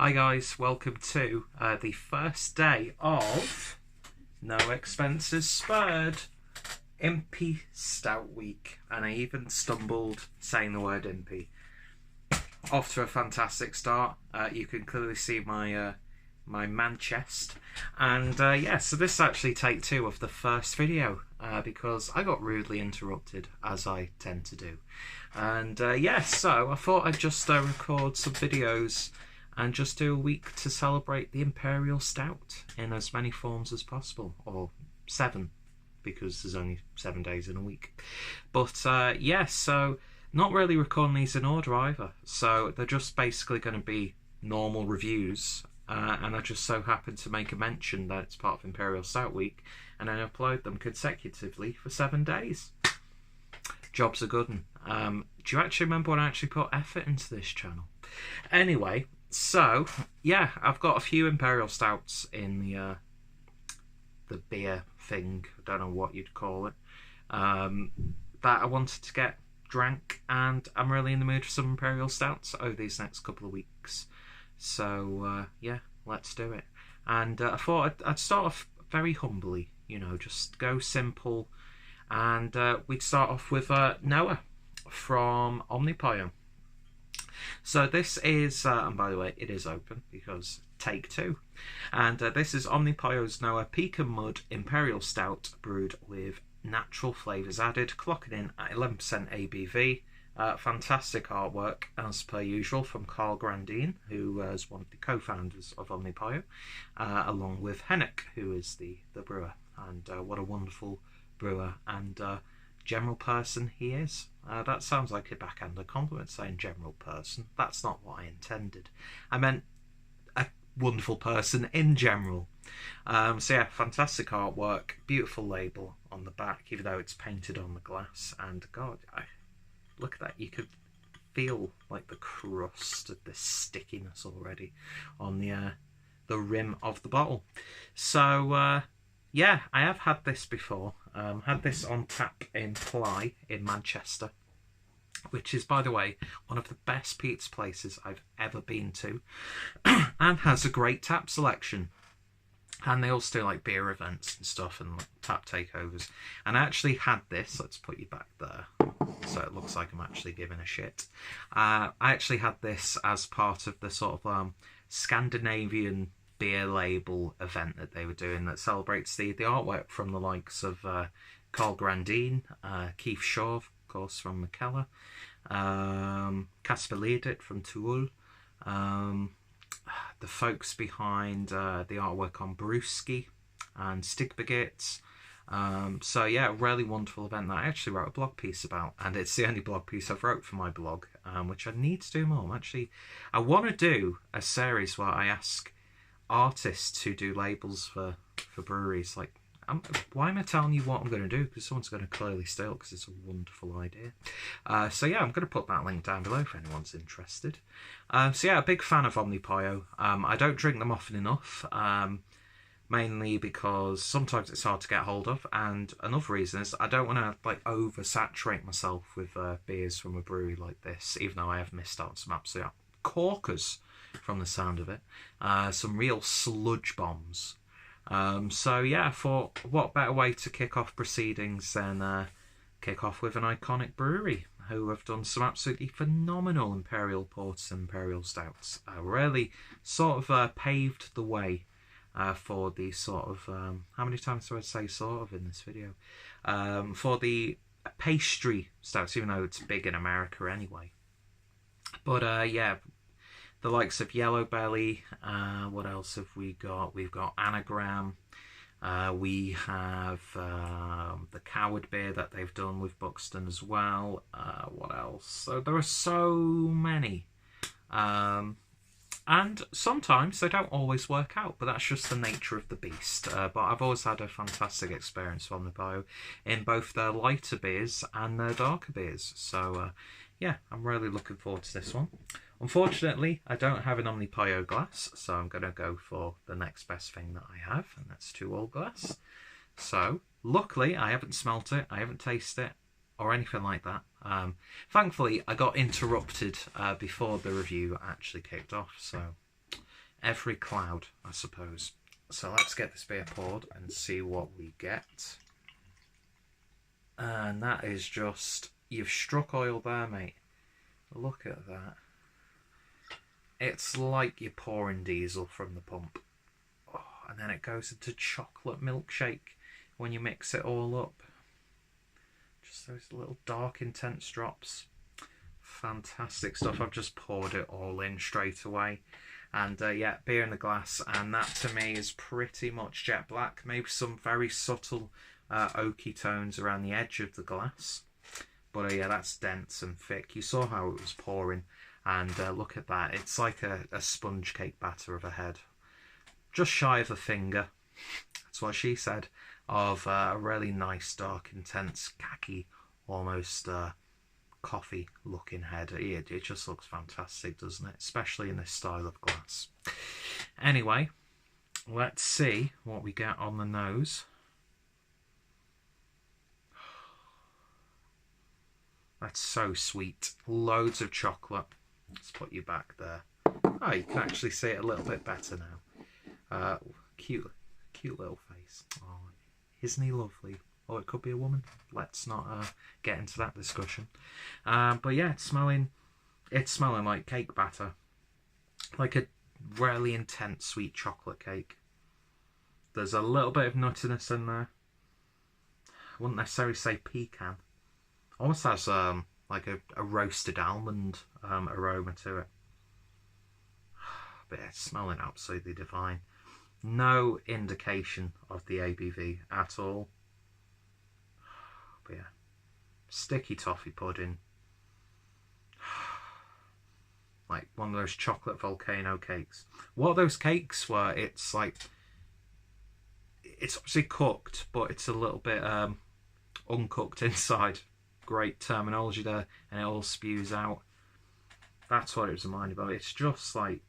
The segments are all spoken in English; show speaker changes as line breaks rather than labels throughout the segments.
Hi guys, welcome to the first day of No Expenses Spared Impy Stout week, and I even stumbled saying the word Impy. Off to a fantastic start. You can clearly see my my man chest, and yeah, so this is actually take two of the first video because I got rudely interrupted, as I tend to do, and yeah, so I thought I'd just record some videos and just do a week to celebrate the Imperial Stout in as many forms as possible, or 7, because there's only 7 days in a week. But yeah, so not really recording these in order either, so they're just basically going to be normal reviews, and I just so happen to make a mention that it's part of Imperial Stout week, and I upload them consecutively for 7 days. Job's a good one. Do you actually remember when I actually put effort into this channel? Anyway, so yeah, I've got a few Imperial Stouts in the beer thing, I don't know what you'd call it, that I wanted to get drank, and I'm really in the mood for some Imperial Stouts over these next couple of weeks. So yeah, let's do it. And I thought I'd start off very humbly, you know, just go simple, and we'd start off with Noah from Omnipollo. So this is, and by the way, it is open because take 2. And this is Omnipollo's Noah Pecan Mud Imperial Stout, brewed with natural flavours added, clocking in at 11% ABV. Fantastic artwork, as per usual, from Karl Grandin, who is one of the co-founders of Omnipollo, along with Henrik, who is the brewer. And what a wonderful brewer and general person he is. That sounds like a backhanded compliment, saying general person. That's not what I intended. I meant a wonderful person in general. So yeah, fantastic artwork, beautiful label on the back, even though it's painted on the glass. And God, look at that. You could feel like the crust of this stickiness already on the rim of the bottle. So yeah, I have had this before. Had this on tap in Ply in Manchester, which is, by the way, one of the best pizza places I've ever been to, and has a great tap selection. And they also do like beer events and stuff, and like tap takeovers. And I actually had this. Let's put you back there, so it looks like I'm actually giving a shit. I actually had this as part of the sort of Scandinavian beer label event that they were doing, that celebrates the artwork from the likes of Karl Grandin, Keith Shaw, of course, from McKellar, Casper Liedit from Toul, the folks behind the artwork on Brewski and Stigbegit. So yeah, a really wonderful event that I actually wrote a blog piece about, and it's the only blog piece I've wrote for my blog, which I need to do more. I want to do a series where I ask artists who do labels for breweries, like, why am I telling you what I'm going to do? Because someone's going to clearly steal, because it's a wonderful idea. So yeah, I'm going to put that link down below if anyone's interested. So yeah, a big fan of Omnipollo. I don't drink them often enough, mainly because sometimes it's hard to get hold of, and another reason is I don't want to like oversaturate myself with beers from a brewery like this, even though I have missed out on some absolute corkers from the sound of it, some real sludge bombs. So yeah, I thought, what better way to kick off proceedings than kick off with an iconic brewery who have done some absolutely phenomenal Imperial Porters and Imperial Stouts. Really sort of paved the way for the sort of, how many times do I say sort of in this video? For the pastry stouts, even though it's big in America anyway. But yeah, the likes of Yellow Belly, what else have we got? We've got Anagram, we have the Coward beer that they've done with Buxton as well. What else? So there are so many. And sometimes they don't always work out, but that's just the nature of the beast. But I've always had a fantastic experience from Omnipollo in both their lighter beers and their darker beers. So yeah, I'm really looking forward to this one. Unfortunately, I don't have an Omnipollo glass, so I'm going to go for the next best thing that I have, and that's 2-all glass. So, luckily, I haven't smelt it, I haven't tasted it, or anything like that. Thankfully, I got interrupted before the review actually kicked off, so every cloud, I suppose. So let's get this beer poured and see what we get. And that is just, you've struck oil there, mate. Look at that. It's like you're pouring diesel from the pump. Oh, and then it goes into chocolate milkshake when you mix it all up. Just those little dark, intense drops. Fantastic stuff. I've just poured it all in straight away. And yeah, beer in the glass. And that to me is pretty much jet black. Maybe some very subtle oaky tones around the edge of the glass. But yeah, that's dense and thick. You saw how it was pouring. And look at that. It's like a sponge cake batter of a head. Just shy of a finger. That's what she said. Of a really nice, dark, intense, khaki, almost coffee looking head. It just looks fantastic, doesn't it? Especially in this style of glass. Anyway, let's see what we get on the nose. That's so sweet. Loads of chocolate. Let's put you back there. Oh, you can actually see it a little bit better now. Cute little face. Oh, isn't he lovely? Oh, it could be a woman. Let's not get into that discussion. But yeah, it's smelling like cake batter, like a really intense sweet chocolate cake. There's a little bit of nuttiness in there. I wouldn't necessarily say pecan. Almost has like a roasted almond aroma to it. But yeah, it's smelling absolutely divine. No indication of the ABV at all. But yeah, sticky toffee pudding. Like one of those chocolate volcano cakes. What those cakes were, it's like, it's obviously cooked, but it's a little bit uncooked inside. Great terminology there, and it all spews out. That's what it was reminded of. It's just like,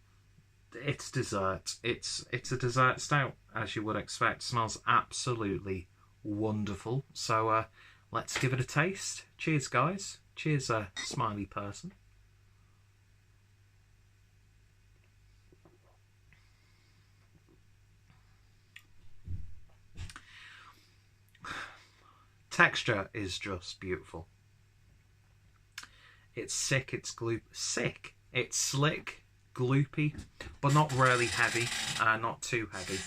it's dessert. It's a dessert stout, as you would expect. Smells absolutely wonderful. So let's give it a taste. Cheers, guys. Cheers, smiley person. Texture is just beautiful. It's sick, it's sick. It's slick, gloopy, but not really heavy, not too heavy.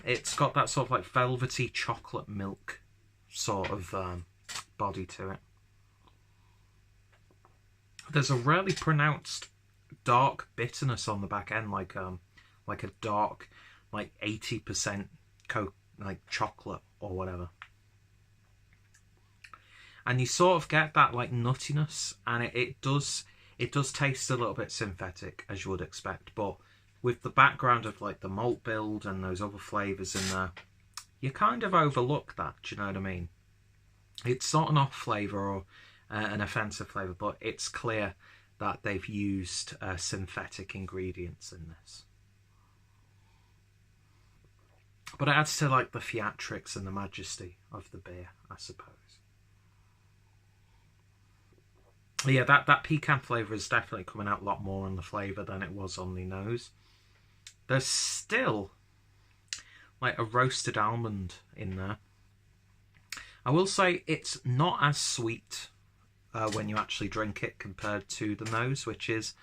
It's got that sort of like velvety chocolate milk sort of body to it. There's a really pronounced dark bitterness on the back end, like a dark, like 80% like chocolate or whatever. And you sort of get that like nuttiness, and it does taste a little bit synthetic, as you would expect. But with the background of like the malt build and those other flavours in there, you kind of overlook that. Do you know what I mean? It's not an off flavour or an offensive flavour, but it's clear that they've used synthetic ingredients in this. But it adds to like the theatrics and the majesty of the beer, I suppose. Yeah, that pecan flavour is definitely coming out a lot more on the flavour than it was on the nose. There's still like a roasted almond in there. I will say it's not as sweet when you actually drink it compared to the nose, which is,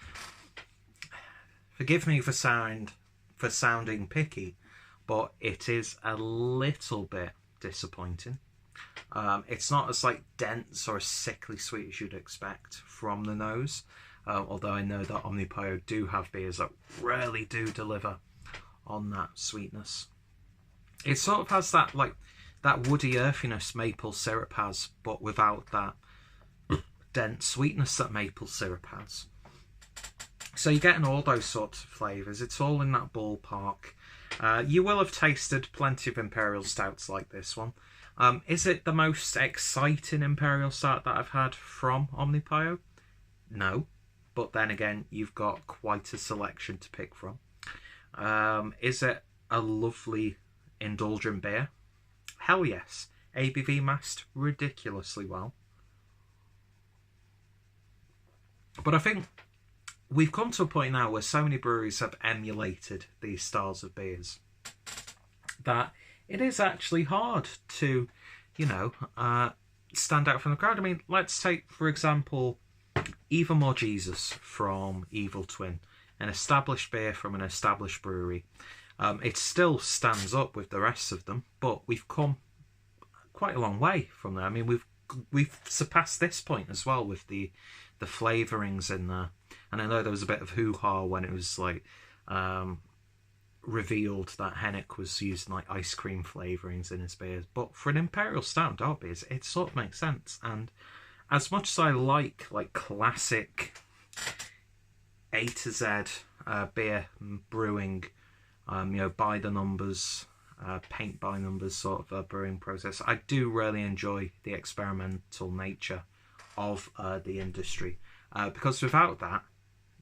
forgive me for sounding picky, but it is a little bit disappointing. It's not as like dense or as sickly sweet as you'd expect from the nose, although I know that Omnipollo do have beers that really do deliver on that sweetness. It sort of has that like that woody earthiness maple syrup has, but without that dense sweetness that maple syrup has. So you're getting all those sorts of flavours. It's all in that ballpark. You will have tasted plenty of Imperial Stouts like this one. Is it the most exciting Imperial Stout that I've had from Omnipollo? No. But then again, you've got quite a selection to pick from. Is it a lovely, indulgent beer? Hell yes. ABV masked ridiculously well. But I think we've come to a point now where so many breweries have emulated these styles of beers that it is actually hard to, you know, stand out from the crowd. I mean, let's take, for example, Even More Jesus from Evil Twin, an established beer from an established brewery. It still stands up with the rest of them, but we've come quite a long way from there. I mean, we've surpassed this point as well with the flavourings in there. And I know there was a bit of hoo-ha when it was like revealed that Hennick was using like ice cream flavourings in his beers. But for an Imperial Stout dark beers, it sort of makes sense. And as much as I like classic A to Z beer brewing, you know, by the numbers, paint by numbers sort of a brewing process, I do really enjoy the experimental nature of the industry, because without that,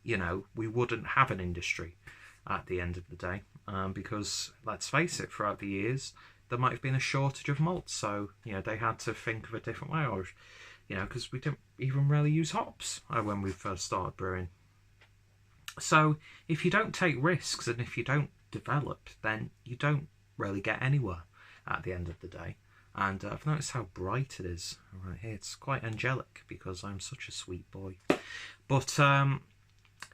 you know, we wouldn't have an industry at the end of the day, because let's face it, throughout the years there might have been a shortage of malt, so you know they had to think of a different way, or you know, because we didn't even really use hops when we first started brewing. So if you don't take risks and if you don't develop, then you don't really get anywhere at the end of the day. And I've noticed how bright it is right here. It's quite angelic because I'm such a sweet boy. But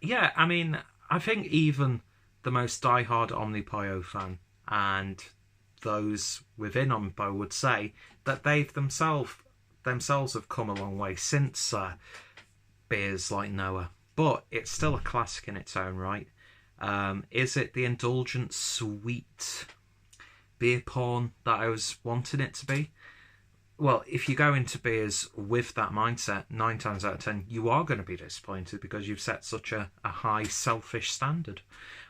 yeah, I mean, I think even the most diehard Omnipollo fan and those within Omnipollo would say that they've themselves have come a long way since beers like Noah. But it's still a classic in its own right. Is it the indulgent, sweet beer porn that I was wanting it to be? Well, if you go into beers with that mindset, 9 times out of 10, you are going to be disappointed because you've set such a high, selfish standard.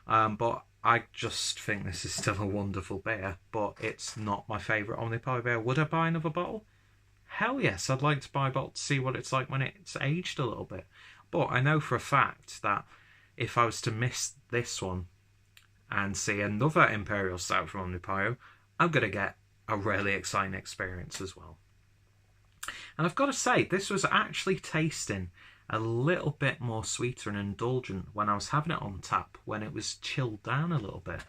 But I just think this is still a wonderful beer, but it's not my favourite Omnipollo beer. Would I buy another bottle? Hell yes, I'd like to buy a bottle to see what it's like when it's aged a little bit. But I know for a fact that if I was to miss this one and see another Imperial Stout from Omnipollo, I'm going to get a really exciting experience as well. And I've got to say, this was actually tasting a little bit more sweeter and indulgent when I was having it on tap, when it was chilled down a little bit.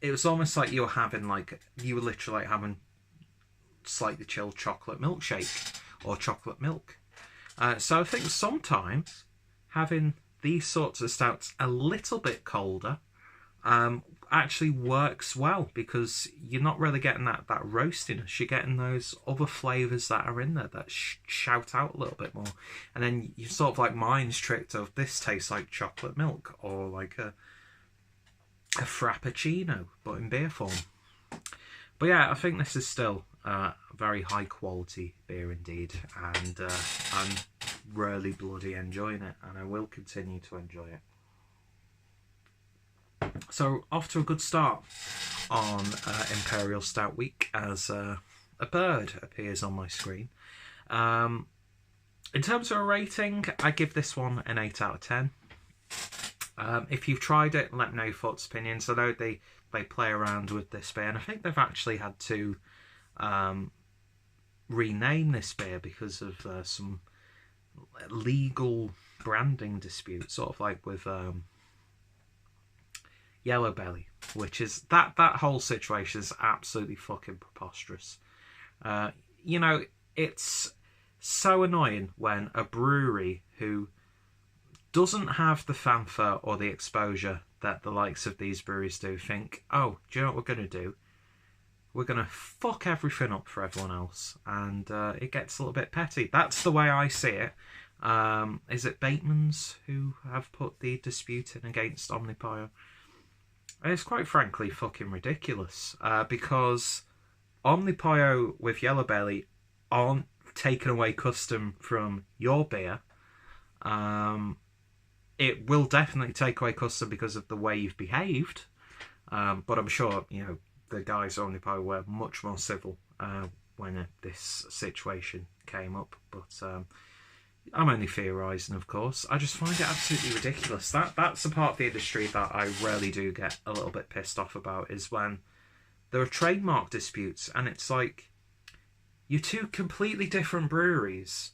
It was almost like you were literally like having slightly chilled chocolate milkshake or chocolate milk. So I think sometimes having these sorts of stouts a little bit colder actually works well, because you're not really getting that roastiness. You're getting those other flavours that are in there that shout out a little bit more. And then you sort of like mind's tricked of this tastes like chocolate milk or like a frappuccino, but in beer form. But yeah, I think this is still very high quality beer indeed, and I'm really bloody enjoying it, and I will continue to enjoy it. So off to a good start on Imperial Stout Week as a bird appears on my screen. In terms of a rating, I give this one an 8 out of 10. If you've tried it, let me know your thoughts, opinions. I know they play around with this beer, and I think they've actually had to rename this beer because of some legal branding disputes, sort of like with Yellow Belly, which is that whole situation is absolutely fucking preposterous. You know, it's so annoying when a brewery who doesn't have the fanfare or the exposure that the likes of these breweries do think, oh, do you know what we're going to do? We're going to fuck everything up for everyone else. And it gets a little bit petty. That's the way I see it. Is it Bateman's who have put the dispute in against Omnipollo? It's quite frankly fucking ridiculous. Because Omnipollo with Yellow Belly aren't taking away custom from your beer. It will definitely take away custom because of the way you've behaved. But I'm sure, you know, the guys at Omnipollo were much more civil when this situation came up. But I'm only theorising, of course. I just find it absolutely ridiculous. That's the part of the industry that I really do get a little bit pissed off about, is when there are trademark disputes and it's like, you're two completely different breweries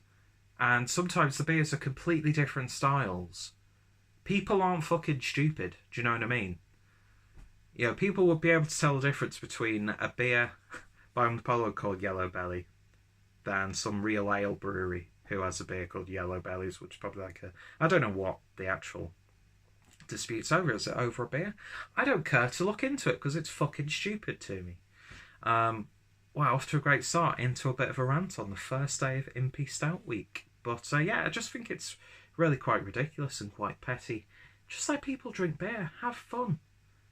and sometimes the beers are completely different styles, People aren't fucking stupid. Do you know what I mean? You know, people would be able to tell the difference between a beer by Omnipollo called Yellow Belly than some real ale brewery who has a beer called Yellow Bellies, which is probably like a... I don't know what the actual dispute's over. Is it over a beer? I don't care to look into it because it's fucking stupid to me. Wow, off to a great start, into a bit of a rant on the first day of Impy Stout week. But yeah, I just think it's really quite ridiculous and quite petty. Just let people drink beer, have fun.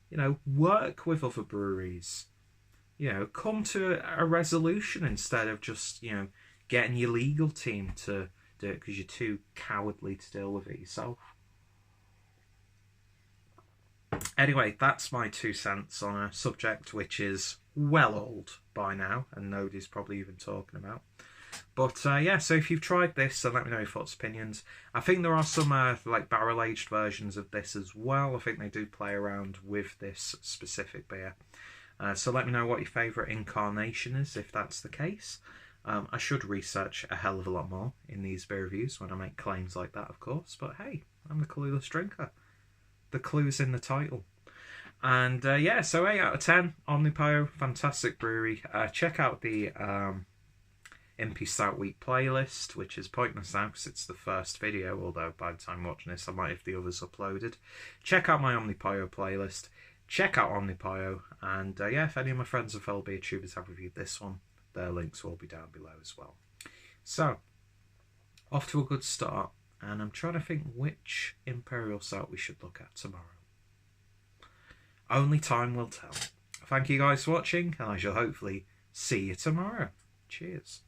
You know, work with other breweries. You know, come to a resolution instead of just, you know, getting your legal team to do it because you're too cowardly to deal with it yourself. Anyway, that's my 2 cents on a subject which is well old by now and nobody's probably even talking about. But yeah, so if you've tried this, let me know your thoughts, opinions. I think there are some like barrel-aged versions of this as well. I think they do play around with this specific beer. So let me know what your favourite incarnation is, if that's the case. I should research a hell of a lot more in these beer reviews when I make claims like that, of course. But hey, I'm the clueless drinker. The clue's in the title. And yeah, so 8 out of 10, Omnipollo, fantastic brewery. Check out the Impy Stout Week playlist, which is pointless now because it's the first video, although by the time I'm watching this I might have the others uploaded. Check out my Omnipollo playlist, check out Omnipollo, and yeah, if any of my friends and fellow beer tubers have reviewed this one, their links will be down below as well. So, off to a good start, and I'm trying to think which Imperial Stout we should look at tomorrow. Only time will tell. Thank you guys for watching, and I shall hopefully see you tomorrow. Cheers.